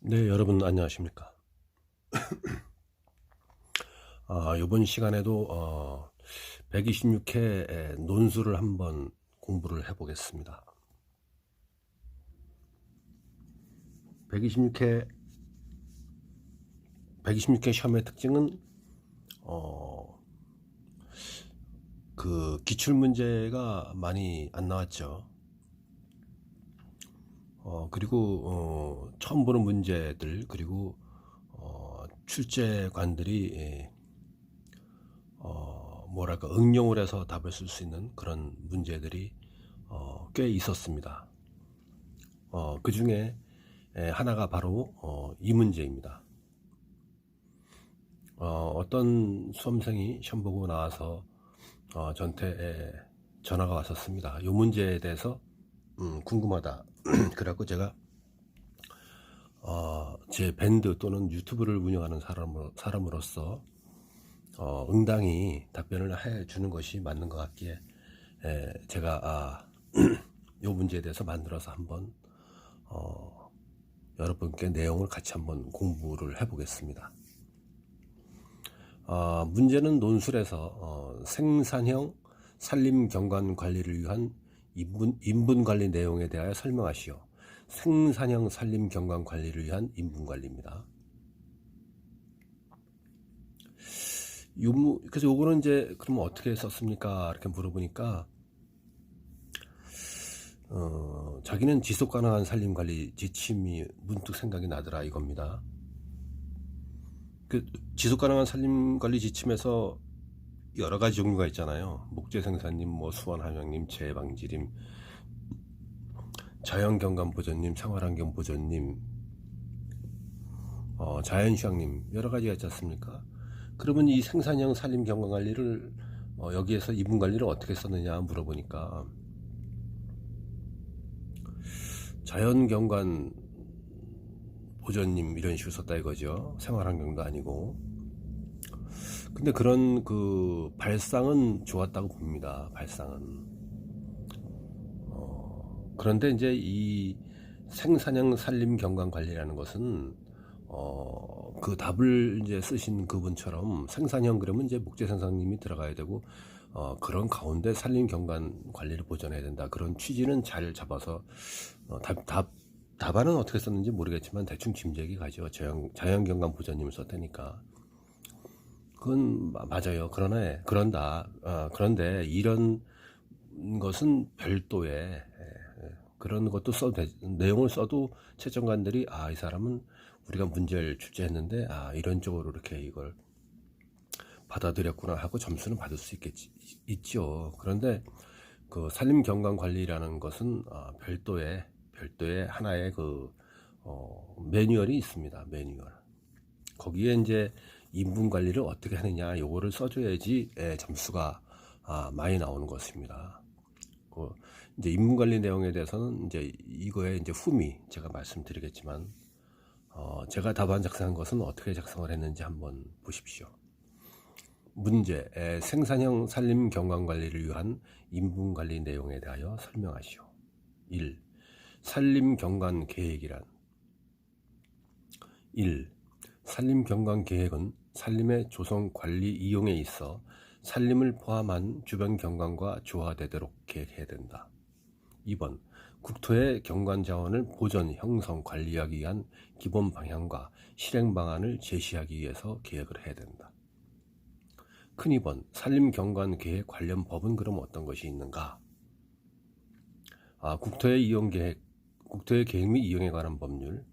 네, 여러분 안녕하십니까? 이번 시간에도 126회 논술을 한번 공부를 해보겠습니다. 126회 126회 시험의 특징은 그 기출 문제가 많이 안 나왔죠. 그리고 처음 보는 문제들, 그리고 출제관들이 뭐랄까 응용을 해서 답을 쓸 수 있는 그런 문제들이 꽤 있었습니다. 그 중에 하나가 바로 이 문제입니다. 어떤 수험생이 시험 보고 나와서 저한테 전화가 왔었습니다. 이 문제에 대해서 궁금하다. 그래갖고 제가 제 밴드 또는 유튜브를 운영하는 사람으로서 응당히 답변을 해주는 것이 맞는 것 같기에 제가 이 문제에 대해서 만들어서 한번 여러분께 내용을 같이 한번 공부를 해보겠습니다. 문제는 논술에서 생산형 산림경관 관리를 위한 인분관리 내용에 대하여 설명하시오. 생산형 산림경관 관리를 위한 인분관리입니다. 그래서 요거는 이제 그러면 어떻게 썼습니까? 이렇게 물어보니까 자기는 지속가능한 산림관리 지침이 문득 생각이 나더라 이겁니다. 그 지속가능한 산림관리 지침에서 여러 가지 종류가 있잖아요. 목재생산림, 뭐 수원함양림, 재방지림, 자연경관보전림, 생활환경보전림, 자연휴양림 여러 가지가 있지 않습니까? 그러면 이 생산형 산림경관관리를 여기에서 인분관리를 어떻게 썼느냐 물어보니까 자연경관 보전님 이런 식으로 썼다 이거죠. 생활환경도 아니고. 근데 그런 그 발상은 좋았다고 봅니다. 발상은. 그런데 이제 이 생산형 산림 경관 관리라는 것은 그 답을 이제 쓰신 그분처럼 생산형 그러면 이제 목재 생산님이 들어가야 되고 그런 가운데 산림 경관 관리를 보전해야 된다. 그런 취지는 잘 잡아서 답안은 어떻게 썼는지 모르겠지만 대충 짐작이 가죠. 자연경관 보전님을 썼다니까. 그건 맞아요. 그런데 이런 것은 별도의 그런 것도 내용을 써도 채점관들이 이 사람은 우리가 문제를 출제했는데 이런 쪽으로 이렇게 이걸 받아들였구나 하고 점수는 받을 수 있죠. 그런데 그 산림경관관리라는 것은 별도의 하나의 그 매뉴얼이 있습니다. 매뉴얼. 거기에 이제 인분 관리를 어떻게 하느냐 요거를 써줘야지 점수가 많이 나오는 것입니다. 이제 인분 관리 내용에 대해서는 이제 이거에 이제 후미 제가 말씀드리겠지만 제가 답안 작성한 것은 어떻게 작성을 했는지 한번 보십시오. 문제 생산형 산림 경관 관리를 위한 인분 관리 내용에 대하여 설명하시오. 1. 산림 경관 계획이란 1. 산림 경관 계획은 산림의 조성 관리 이용에 있어 산림을 포함한 주변 경관과 조화되도록 계획해야 된다. 2번 국토의 경관 자원을 보전, 형성, 관리하기 위한 기본 방향과 실행 방안을 제시하기 위해서 계획을 해야 된다. 큰 2번 산림 경관 계획 관련 법은 그럼 어떤 것이 있는가? 국토의 이용 계획, 국토의 계획 및 이용에 관한 법률,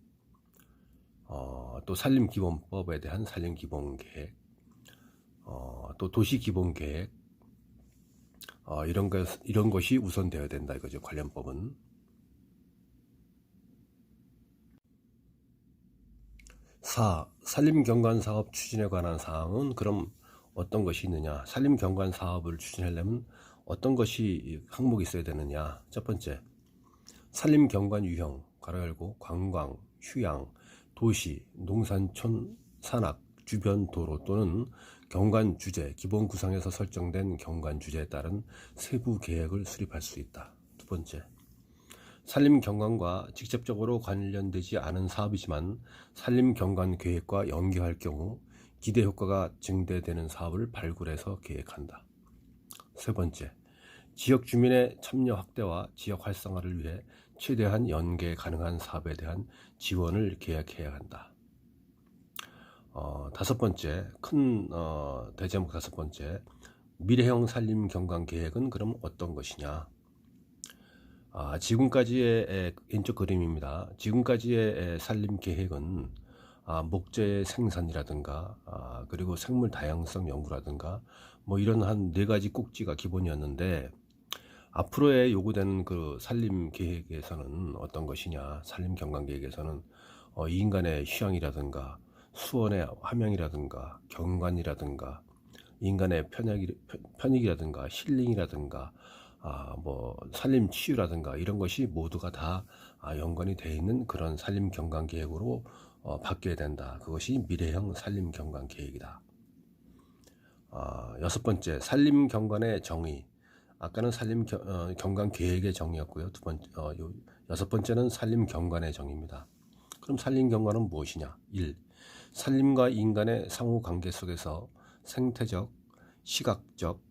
또 산림기본법에 대한 산림기본계획, 또 도시기본계획, 이런 것이 우선되어야 된다 이거죠. 관련법은. 4. 산림경관사업 추진에 관한 사항은 그럼 어떤 것이 있느냐? 산림경관사업을 추진하려면 어떤 것이 항목이 있어야 되느냐? 첫 번째, 산림경관 유형, 가로 열고 관광, 휴양, 도시, 농산촌, 산악, 주변 도로 또는 경관 주제, 기본 구상에서 설정된 경관 주제에 따른 세부 계획을 수립할 수 있다. 두 번째, 산림경관과 직접적으로 관련되지 않은 사업이지만 산림경관 계획과 연계할 경우 기대효과가 증대되는 사업을 발굴해서 계획한다. 세 번째, 지역 주민의 참여 확대와 지역 활성화를 위해 최대한 연계 가능한 사업에 대한 지원을 계획해야 한다. 다섯 번째, 대제목 다섯 번째, 미래형 산림경관 계획은 그럼 어떤 것이냐? 지금까지의 왼쪽 그림입니다. 지금까지의 산림 계획은 목재 생산이라든가 그리고 생물 다양성 연구라든가 뭐 이런 한 네 가지 꼭지가 기본이었는데, 앞으로의 요구되는 그 산림 계획에서는 어떤 것이냐? 산림 경관 계획에서는 인간의 휴양이라든가 수원의 함양이라든가 경관이라든가 인간의 편익이라든가 힐링이라든가 뭐 산림 치유라든가 이런 것이 모두가 다 연관이 되어 있는 그런 산림 경관 계획으로 바뀌어야 된다. 그것이 미래형 산림 경관 계획이다. 여섯 번째, 산림 경관의 정의. 아까는 산림 경관 계획의 정의였고요. 여섯 번째는 산림 경관의 정의입니다. 그럼 산림 경관은 무엇이냐? 1. 산림과 인간의 상호 관계 속에서 생태적, 시각적,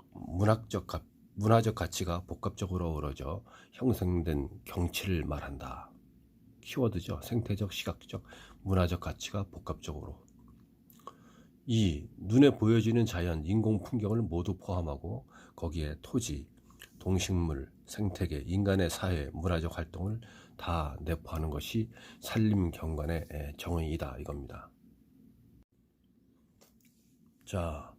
문화적 가치가 복합적으로 어우러져 형성된 경치를 말한다. 키워드죠. 생태적, 시각적, 문화적 가치가 복합적으로. 2. 눈에 보여지는 자연, 인공 풍경을 모두 포함하고 거기에 토지, 동식물, 생태계, 인간의 사회, 문화적 활동을 다 내포하는 것이 산림 경관의 정의이다, 이겁니다. 자,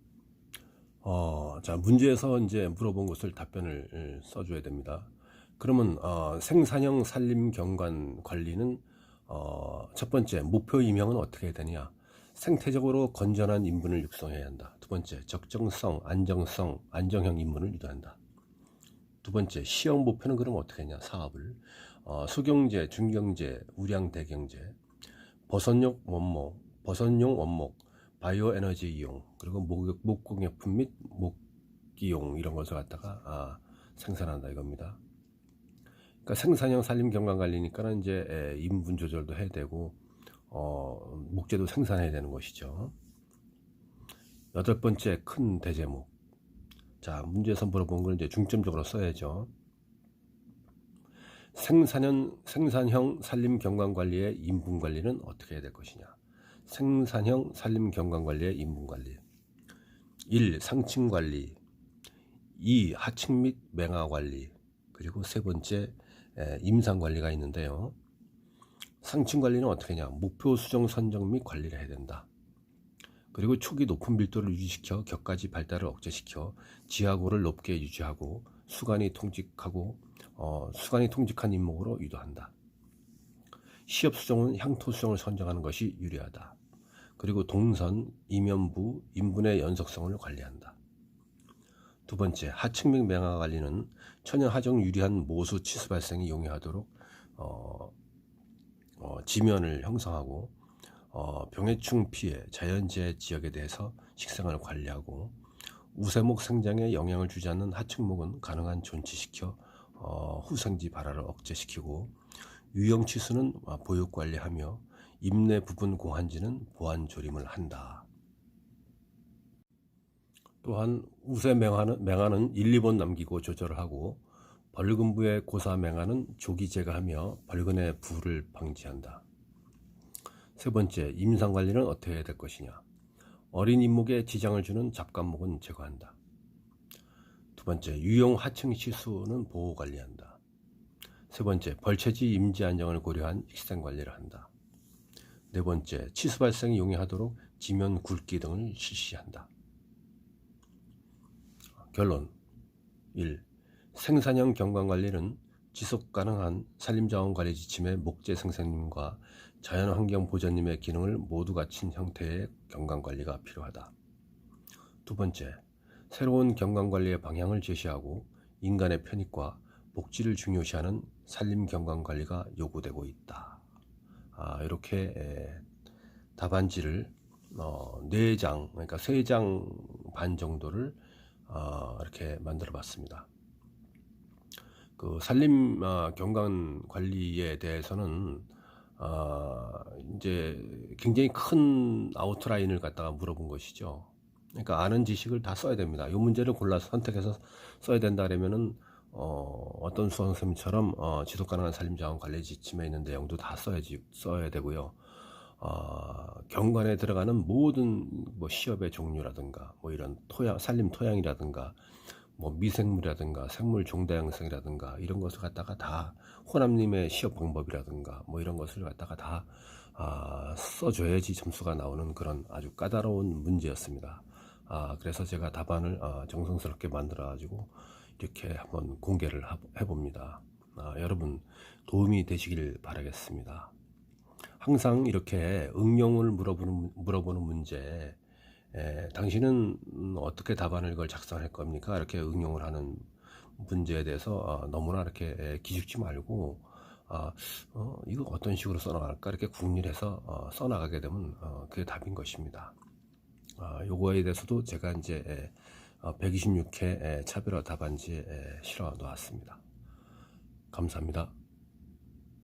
문제에서 이제 물어본 것을 답변을 써줘야 됩니다. 그러면 생산형 산림 경관 관리는 첫 번째, 목표 임명은 어떻게 해야 되냐? 생태적으로 건전한 인문을 육성해야 한다. 두 번째, 적정성, 안정형 인문을 유도한다. 두 번째, 시형 목표는 그럼 어떻게 했냐? 사업을 수경제, 중경제, 우량 대경제, 버섯용 원목, 바이오 에너지 이용, 그리고 목공예품 및 목기용 이런 것을 갖다가 생산한다, 이겁니다. 그러니까 생산형 산림 경관 관리니까는 이제 인분 조절도 해야 되고 목재도 생산해야 되는 것이죠. 여덟 번째 큰 대제목. 자, 문제에서 물어본 걸 이제 중점적으로 써야죠. 생산형 산림 경관 관리의 인분 관리는 어떻게 해야 될 것이냐? 생산형 산림 경관 관리의 인분 관리. 1. 상층 관리. 2. 하층 및 맹하 관리. 그리고 세 번째 임상 관리가 있는데요. 상층 관리는 어떻게 하냐? 목표 수정 선정 및 관리를 해야 된다. 그리고 초기 높은 밀도를 유지시켜 격가지 발달을 억제시켜 지하고를 높게 유지하고 수간이 통직한 인목으로 유도한다. 시업 수정은 향토 수정을 선정하는 것이 유리하다. 그리고 동선, 이면부, 인분의 연속성을 관리한다. 두 번째, 하층 및 맹하 관리는 천연 하정 유리한 모수 치수 발생이 용이하도록 지면을 형성하고 병해충 피해, 자연재해 지역에 대해서 식생을 관리하고 우세목 생장에 영향을 주지 않는 하층목은 가능한 존치시켜 후생지 발화를 억제시키고 유형치수는 보육관리하며 임내 부분 공한지는 보완조림을 한다. 또한 우세 맹하는 1, 2번 남기고 조절을 하고 벌근부의 고사 맹하는 조기 제거하며 벌근의 부를 방지한다. 세 번째, 임상관리는 어떻게 해야 될 것이냐? 어린 인목에 지장을 주는 잡간목은 제거한다. 두 번째, 유용 하층 시수는 보호관리한다. 세 번째, 벌채지 임지 안정을 고려한 식생관리를 한다. 네 번째, 치수 발생이 용이하도록 지면 굵기 등을 실시한다. 결론 1. 생산형 경관관리는 지속가능한 산림자원관리 지침의 목재 생산님과 자연환경 보전님의 기능을 모두 갖춘 형태의 경관관리가 필요하다. 두 번째, 새로운 경관관리의 방향을 제시하고 인간의 편익과 복지를 중요시하는 산림 경관관리가 요구되고 있다. 이렇게 답안지를 4장, 그러니까 3장 반 정도를 이렇게 만들어 봤습니다. 그 산림 경관 관리에 대해서는 이제 굉장히 큰 아웃라인을 갖다가 물어본 것이죠. 그러니까 아는 지식을 다 써야 됩니다. 이 문제를 골라서 선택해서 써야 된다 그러면은 어떤 수학 선생님처럼 지속 가능한 산림 자원 관리 지침에 있는 내용도 다 써야 되고요. 경관에 들어가는 모든 뭐 시업의 종류라든가 뭐 이런 산림 토양이라든가 뭐 미생물이라든가 생물 종다양성이라든가 이런 것을 갖다가 다 호남님의 시업 방법이라든가 뭐 이런 것을 갖다가 다 써줘야지 점수가 나오는 그런 아주 까다로운 문제였습니다. 그래서 제가 답안을 정성스럽게 만들어 가지고 이렇게 한번 공개를 해봅니다. 여러분 도움이 되시길 바라겠습니다. 항상 이렇게 응용을 물어보는 문제, 당신은 어떻게 답안을 이걸 작성할 겁니까? 이렇게 응용을 하는 문제에 대해서 너무나 이렇게 기죽지 말고 이거 어떤 식으로 써나갈까 이렇게 궁리해서 써나가게 되면 그게 답인 것입니다. 요거에 대해서도 제가 이제 126회 차별화 답안지에 실어 놓았습니다. 감사합니다.